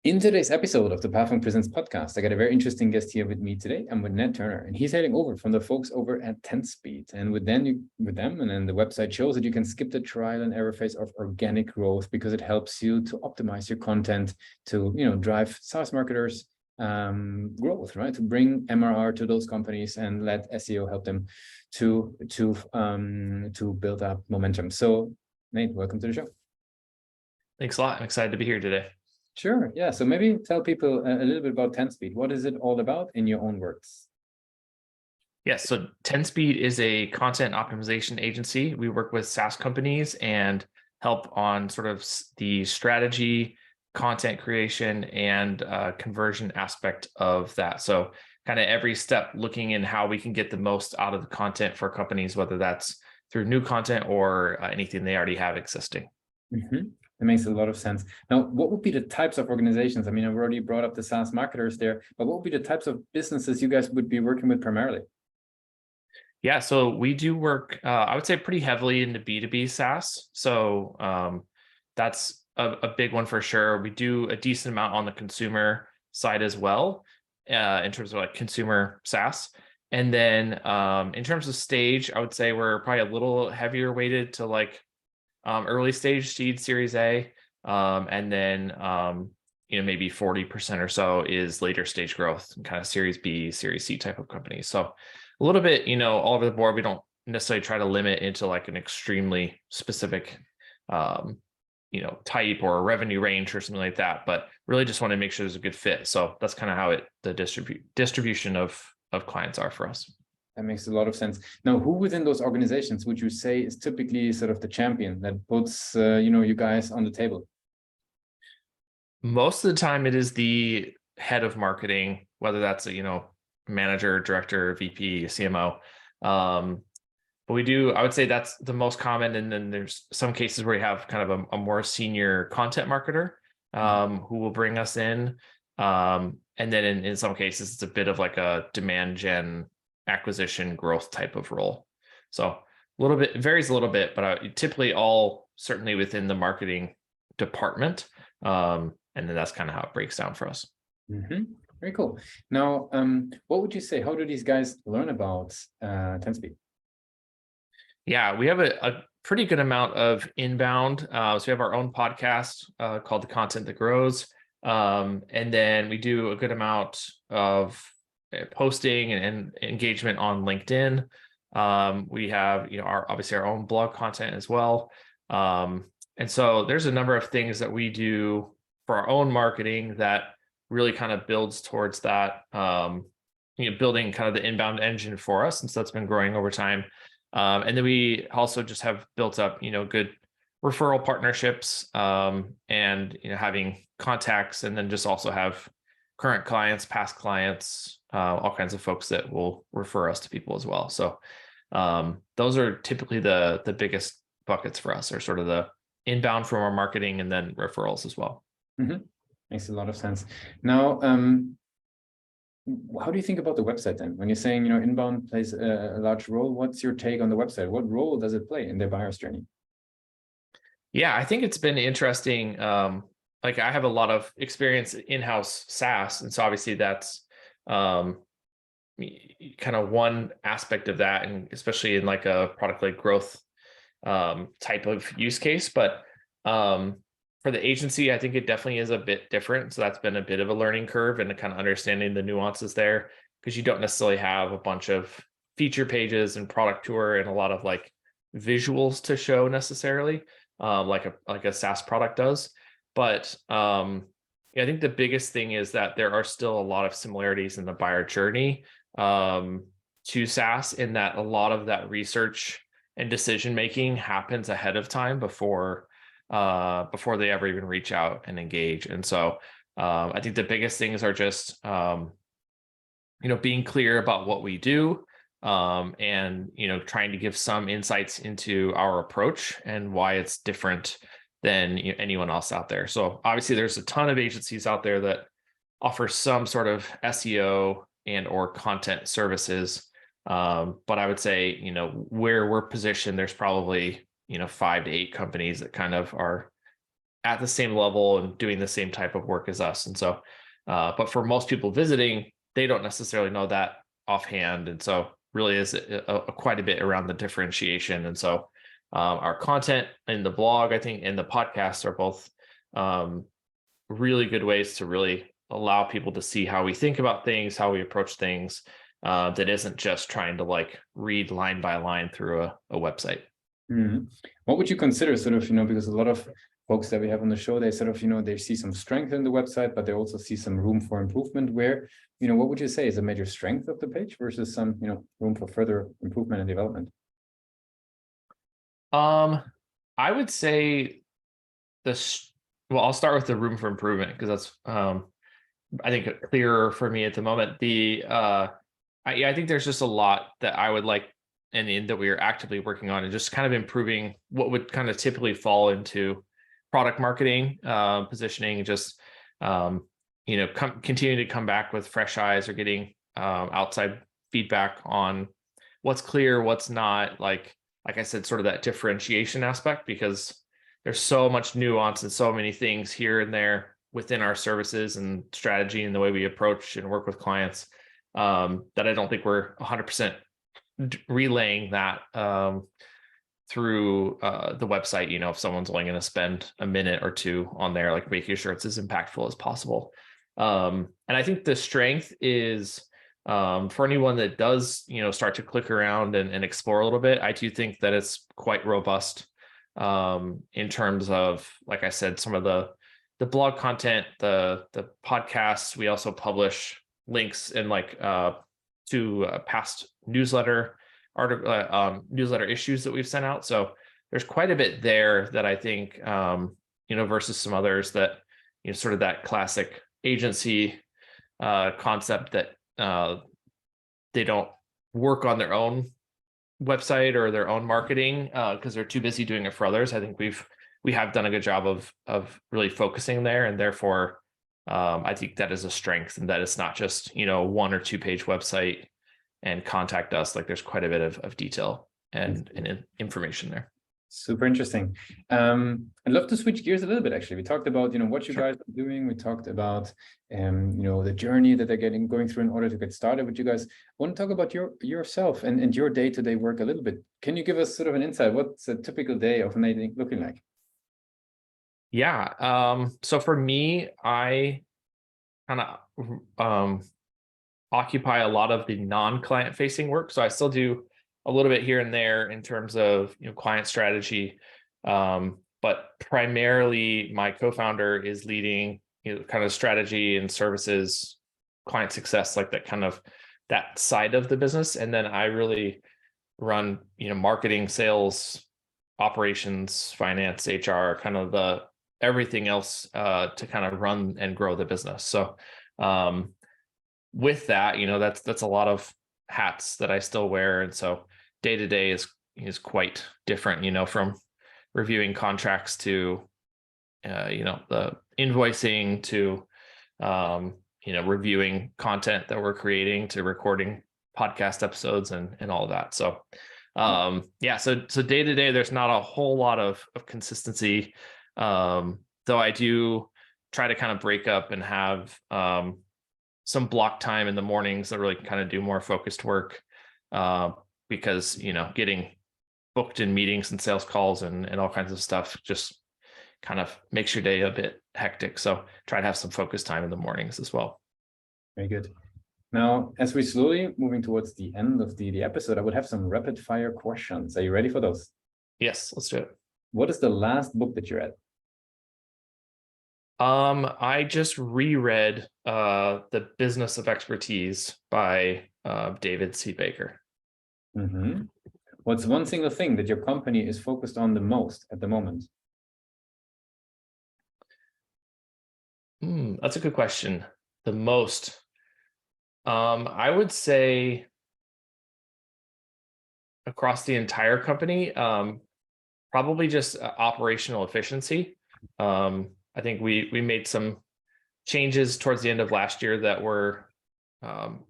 In today's episode of the Pathfind Presents podcast, I got a very interesting guest here with me today. I'm with Ned Turner, and he's heading over from the folks over at 10Speed. And with them, and then the website shows that you can skip the trial and error phase of organic growth because it helps you to optimize your content to, drive SaaS marketers growth, right? To bring MRR to those companies and let SEO help them to build up momentum. So, Nate, welcome to the show. Thanks a lot. I'm excited to be here today. Sure. Yeah. So maybe tell people a little bit about 10Speed. What is it all about in your own words? Yes. So 10Speed is a content optimization agency. We work with SaaS companies and help on sort of the strategy, content creation, and conversion aspect of that. So kind of every step looking in how we can get the most out of the content for companies, whether that's through new content or anything they already have existing. Mm-hmm. That makes a lot of sense. Now, what would be the types of organizations? I mean, I've already brought up the SaaS marketers there, but what would be the types of businesses you guys would be working with primarily? Yeah, so we do work, I would say pretty heavily into B2B SaaS. So that's a big one for sure. We do a decent amount on the consumer side as well, in terms of like consumer SaaS. And then in terms of stage, I would say we're probably a little heavier weighted to like early stage seed Series A, and then maybe 40% or so is later stage growth, kind of Series B, Series C type of companies. So a little bit, all over the board. We don't necessarily try to limit into like an extremely specific, type or revenue range or something like that, but really just want to make sure there's a good fit. So that's kind of how the distribution of clients are for us. That makes a lot of sense. Now, who within those organizations would you say is typically sort of the champion that puts, you guys on the table? Most of the time, it is the head of marketing, whether that's a manager, director, VP, CMO. But I would say that's the most common. And then there's some cases where you have kind of a more senior content marketer who will bring us in. And then in some cases, it's a bit of like a demand gen acquisition growth type of role. So a little bit, it varies a little bit, but typically all certainly within the marketing department. And then that's kind of how it breaks down for us. Mm-hmm. Very cool. Now, what would you say? How do these guys learn about 10Speed? Yeah, we have a pretty good amount of inbound. So we have our own podcast called The Content That Grows. And then we do a good amount of posting and engagement on LinkedIn. We have, obviously our own blog content as well. And so there's a number of things that we do for our own marketing that really kind of builds towards that, building kind of the inbound engine for us. And so that's been growing over time. And then we also just have built up, good referral partnerships, and, having contacts, and then just also have current clients, past clients, all kinds of folks that will refer us to people as well. So those are typically the biggest buckets for us, are sort of the inbound from our marketing and then referrals as well. Mm-hmm. Makes a lot of sense. Now, how do you think about the website then? When you're saying, inbound plays a large role, what's your take on the website? What role does it play in their buyer's journey? Yeah, I think it's been interesting. Like I have a lot of experience in-house SaaS. And so obviously that's kind of one aspect of that, and especially in like a product like growth type of use case. But for the agency, I think it definitely is a bit different. So that's been a bit of a learning curve and kind of understanding the nuances there, because you don't necessarily have a bunch of feature pages and product tour and a lot of like visuals to show necessarily, like a SaaS product does. But I think the biggest thing is that there are still a lot of similarities in the buyer journey to SaaS, in that a lot of that research and decision making happens ahead of time before they ever even reach out and engage. And so I think the biggest things are just being clear about what we do, and trying to give some insights into our approach and why it's different than anyone else out there. So obviously there's a ton of agencies out there that offer some sort of SEO and or content services. But I would say, where we're positioned, there's probably, 5 to 8 companies that kind of are at the same level and doing the same type of work as us. And so, but for most people visiting, they don't necessarily know that offhand. And so really is quite a bit around the differentiation. And so our content in the blog, I think, and the podcast are both really good ways to really allow people to see how we think about things, how we approach things, that isn't just trying to like read line by line through a website. What would you consider sort of, because a lot of folks that we have on the show, they sort of, they see some strength in the website, but they also see some room for improvement where, what would you say is a major strength of the page versus some, room for further improvement and development? I would say well, I'll start with the room for improvement because that's, I think clearer for me at the moment. I think there's just a lot that I would like and that we are actively working on and just kind of improving what would kind of typically fall into product marketing, positioning, just, continuing to come back with fresh eyes or getting outside feedback on what's clear, what's not, like I said, sort of that differentiation aspect, because there's so much nuance and so many things here and there within our services and strategy and the way we approach and work with clients, that I don't think we're 100% relaying that through the website. If someone's only going to spend a minute or two on there, like making sure it's as impactful as possible. And I think the strength is for anyone that does, start to click around and explore a little bit, I do think that it's quite robust in terms of, like I said, some of the blog content, the podcasts. We also publish links in to past newsletter issues that we've sent out. So there's quite a bit there that I think, versus some others that, sort of that classic agency concept that they don't work on their own website or their own marketing because they're too busy doing it for others. I think we have done a good job of really focusing there, and therefore I think that is a strength, and that it's not just 1 or 2 page website and contact us. Like there's quite a bit of detail and information there. Super interesting. I'd love to switch gears a little bit. Actually, we talked about what you guys are doing. We talked about the journey that they're going through in order to get started with you guys. I want to talk about yourself and your day-to-day work a little bit. Can you give us sort of an insight? What's a typical day of Nathan looking like? Yeah. So for me, I kind of occupy a lot of the non-client facing work. So I still do a little bit here and there in terms of client strategy, but primarily my co-founder is leading kind of strategy and services, client success, like that kind of that side of the business, and then I really run marketing, sales, operations, finance, HR, kind of the everything else to kind of run and grow the business. So with that, that's a lot of hats that I still wear, and so day to day is quite different, from reviewing contracts to the invoicing to reviewing content that we're creating to recording podcast episodes and all of that. So so day to day there's not a whole lot of consistency, though I do try to kind of break up and have some block time in the mornings that really kind of do more focused work, because getting booked in meetings and sales calls and all kinds of stuff just kind of makes your day a bit hectic. So try to have some focus time in the mornings as well. Very good. Now, as we're slowly moving towards the end of the episode, I would have some rapid fire questions. Are you ready for those? Yes, let's do it. What is the last book that you read? I just reread The Business of Expertise by David C. Baker. Mm-hmm. What's one single thing that your company is focused on the most at the moment? That's a good question. The most, I would say across the entire company, probably just operational efficiency. I think we made some changes towards the end of last year that were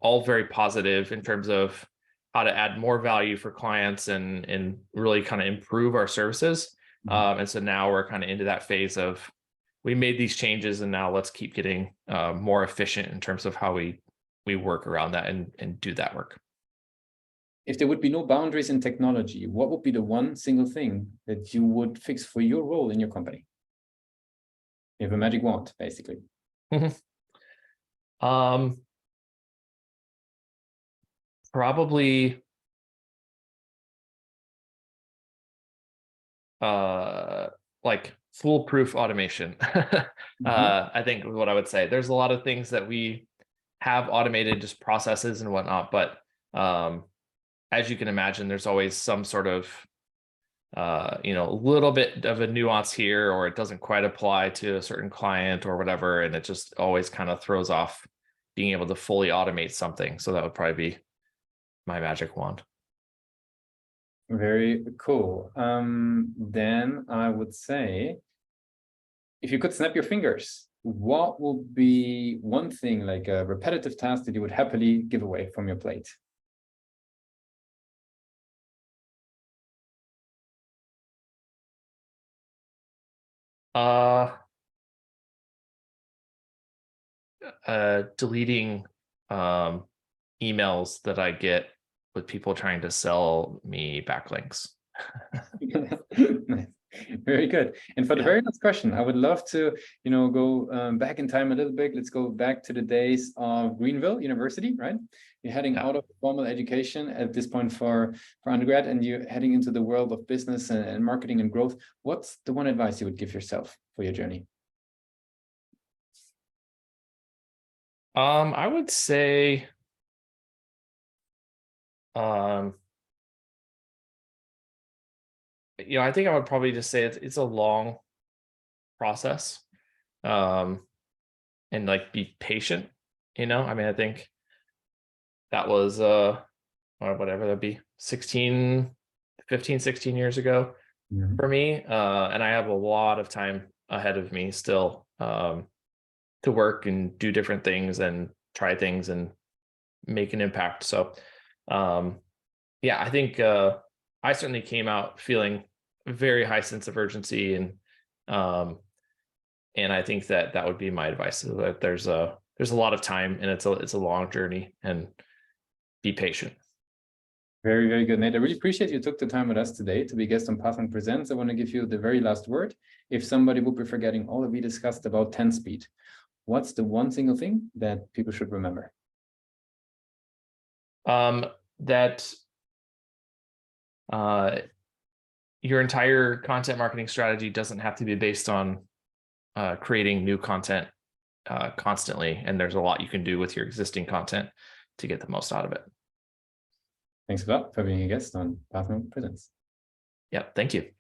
all very positive in terms of how to add more value for clients and really kind of improve our services. And so now we're kind of into that phase of we made these changes and now let's keep getting more efficient in terms of how we work around that and do that work. If there would be no boundaries in technology, what would be the one single thing that you would fix for your role in your company? You have a magic wand, basically. Probably like foolproof automation. I think what I would say. There's a lot of things that we have automated, just processes and whatnot, but as you can imagine, there's always some sort of a little bit of a nuance here, or it doesn't quite apply to a certain client or whatever, and it just always kind of throws off being able to fully automate something. So that would probably be my magic wand. Very cool. Then I would say, if you could snap your fingers, what would be one thing, like a repetitive task, that you would happily give away from your plate? Deleting emails that I get with people trying to sell me backlinks. Nice. Very good. And for the very last question, I would love to, go back in time a little bit. Let's go back to the days of Greenville University, right? You're heading out of formal education at this point for undergrad, and you're heading into the world of business and marketing and growth. What's the one advice you would give yourself for your journey? I would say, I think I would probably just say it's a long process, and like be patient. I mean, I think that was whatever that'd be 15, 16 years ago for me, and I have a lot of time ahead of me still to work and do different things and try things and make an impact. So I think I certainly came out feeling a very high sense of urgency, and I think that would be my advice, is that there's a lot of time, and it's a long journey, and be patient. Very, very good, Nate. I really appreciate you took the time with us today to be a guest on Pathfind Presents. I want to give you the very last word. If somebody would be forgetting all that we discussed about 10-speed, what's the one single thing that people should remember? That your entire content marketing strategy doesn't have to be based on creating new content constantly, and there's a lot you can do with your existing content to get the most out of it. Thanks a lot for being a guest on Pathfind Presents. Yeah, thank you.